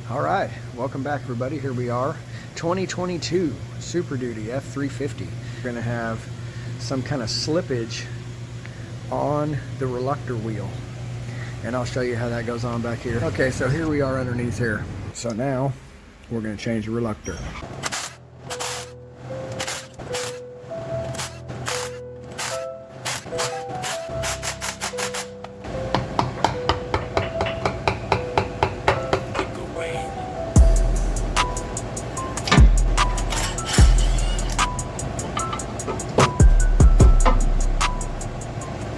All right, welcome back everybody. Here we are, 2022 Super Duty F-350. We're gonna have some kind of slippage on the reluctor wheel, and I'll show you how that goes on back here. Okay, so here we are underneath here. So now we're gonna change the reluctor.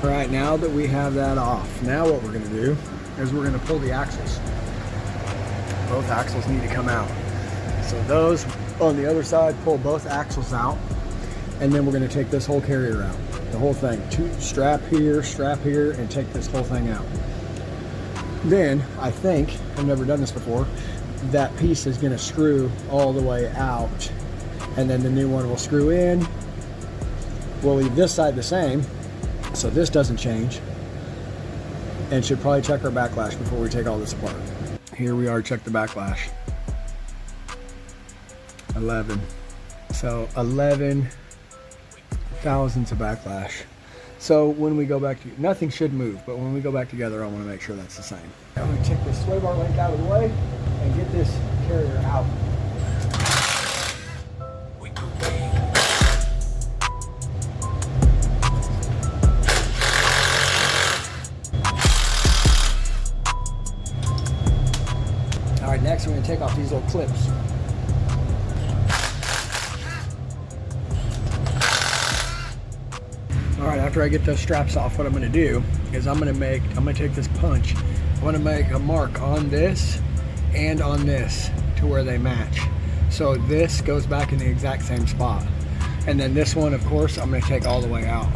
All right, now that we have that off, now what we're going to do is we're going to pull the axles. Both axles need to come out. So those on the other side, pull both axles out, and then we're going to take this whole carrier out. The whole thing. Strap here, and take this whole thing out. Then, I think, I've never done this before, that piece is going to screw all the way out, and then the new one will screw in. We'll leave this side the same, so this doesn't change, and should probably check our backlash before we take all this apart. Here we are, check the backlash. 11. So 11 thousandths of backlash. So when we go back to, nothing should move, but when we go back together, I want to make sure that's the same. I'm going to take this sway bar link out of the way and get this carrier out. Alright, next we're going to take off these little clips. Alright, after I get those straps off, what I'm going to do is I'm going to take this punch. I'm going to make a mark on this and on this to where they match. So this goes back in the exact same spot. And then this one, of course, I'm going to take all the way out,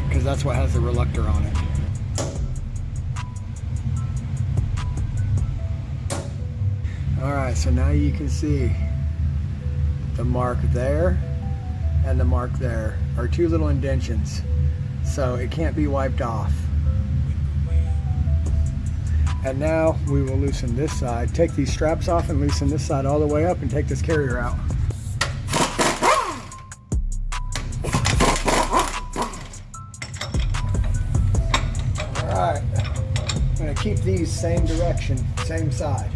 because that's what has the reluctor on it. Alright, so now you can see the mark there and the mark there are two little indentions, so it can't be wiped off. And now we will loosen this side, take these straps off and loosen this side all the way up and take this carrier out. Alright, I'm going to keep these same direction, same side.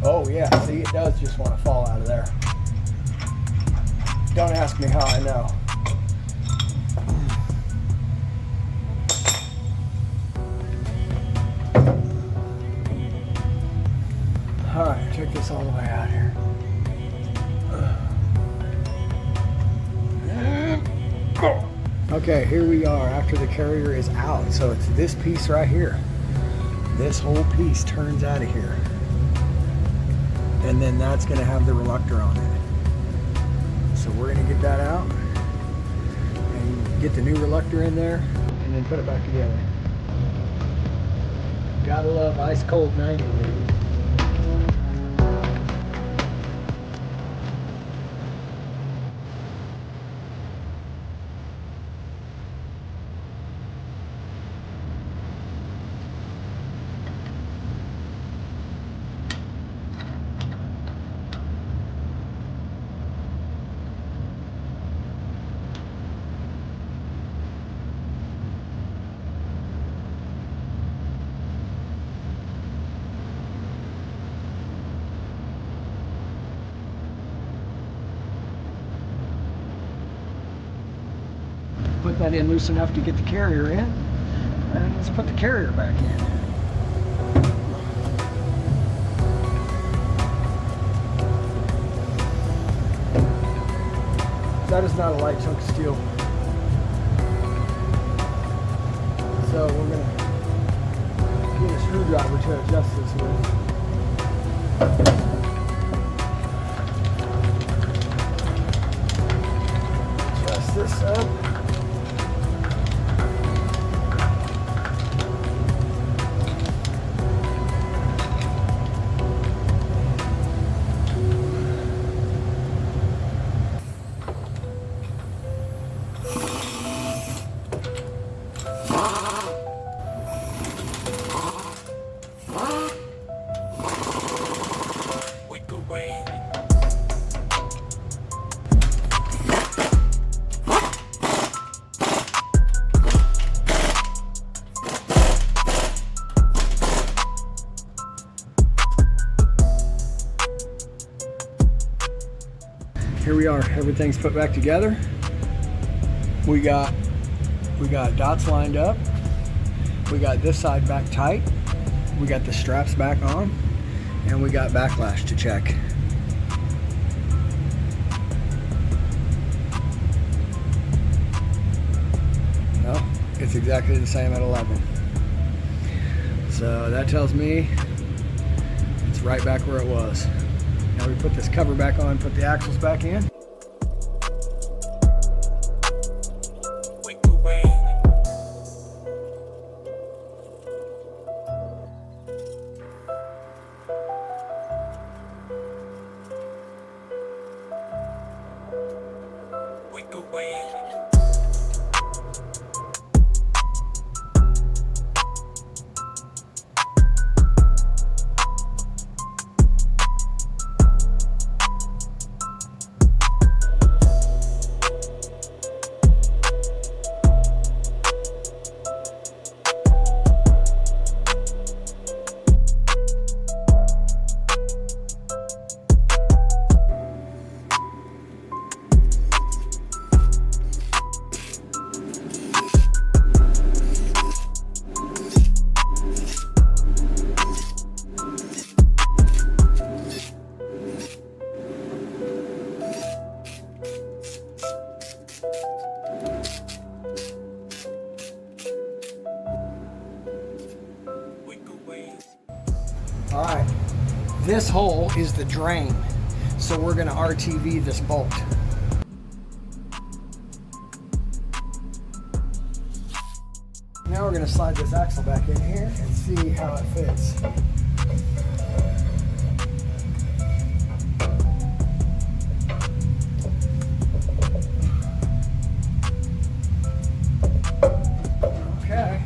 Oh yeah, see, it does just want to fall out of there. Don't ask me how I know. Alright, check this all the way out here. Okay, here we are after the carrier is out. So it's this piece right here. This whole piece turns out of here. And then that's going to have the reluctor on it. So we're going to get that out and get the new reluctor in there and then put it back together. Gotta love ice cold 90. Put that in loose enough to get the carrier in, and let's put the carrier back in. That is not a light chunk of steel, so we're going to get a screwdriver to adjust this with. Adjust this up. here we are. Everything's put back together. We got dots lined up. We got this side back tight. We got the straps back on, and we got backlash to check. No, it's exactly the same at 11. So that tells me it's right back where it was. Now we put this cover back on, put the axles back in. All right, this hole is the drain, so we're gonna RTV this bolt. Now we're gonna slide this axle back in here and see how it fits. Okay.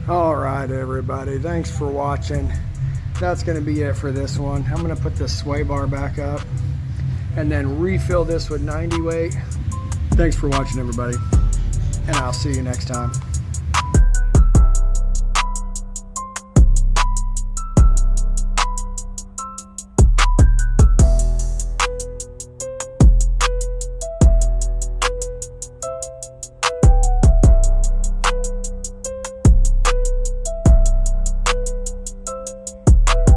All right, everybody, thanks for watching. That's going to be it for this one. I'm going to put this sway bar back up and then refill this with 90 weight. Thanks for watching, everybody, and I'll see you next time.